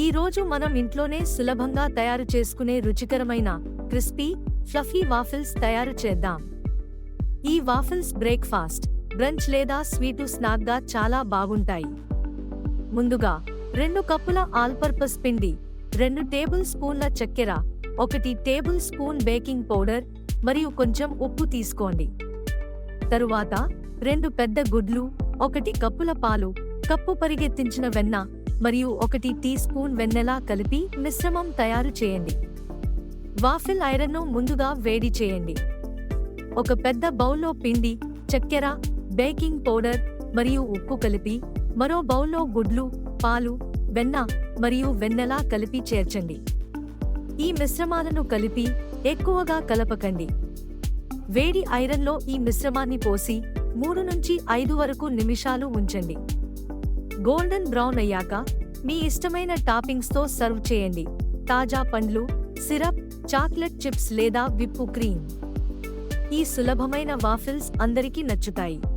ఈ రోజు మనం ఇంట్లోనే సులభంగా తయారు చేసుకునే రుచికరమైన క్రిస్పీ ఫ్లఫీ వాఫిల్స్ తయారు చేద్దాం. ఈ వాఫిల్స్ బ్రేక్ఫాస్ట్, బ్రంచ్ లేదా స్వీటు స్నాక్గా చాలా బాగుంటాయి. ముందుగా 2 కప్పుల ఆల్పర్పస్ పిండి, 2 టేబుల్ స్పూన్ల చక్కెర, 1 టేబుల్ స్పూన్ బేకింగ్ పౌడర్ మరియు కొంచెం ఉప్పు తీసుకోండి. తరువాత 2 పెద్ద గుడ్లు, 1 కప్పుల పాలు, కప్పు పరిగెత్తించిన వెన్న మరియు 1 టీ స్పూన్ వెన్నెలా కలిపి మిశ్రమం తయారు చేయండి. వాఫిల్ ఐరన్ను ముందుగా వేడి చేయండి. ఒక పెద్ద బౌల్లో పిండి, చక్కెర, బేకింగ్ పౌడర్ మరియు ఉప్పు కలిపి మరో బౌల్లో గుడ్లు, పాలు, వెన్న మరియు వెన్నెలా కలిపి చేర్చండి. ఈ మిశ్రమాలను కలిపి ఎక్కువగా కలపకండి. వేడి ఐరన్లో ఈ మిశ్రమాన్ని పోసి 3 నుంచి 5 వరకు నిమిషాలు ఉంచండి. గోల్డెన్ బ్రౌన్ అయ్యాక మీ ఇష్టమైన టాపింగ్స్తో సర్వ్ చేయండి. తాజా పండ్లు, సిరప్, చాక్లెట్ చిప్స్ లేదా విప్పు క్రీమ్. ఈ సులభమైన వాఫిల్స్ అందరికీ నచ్చుతాయి.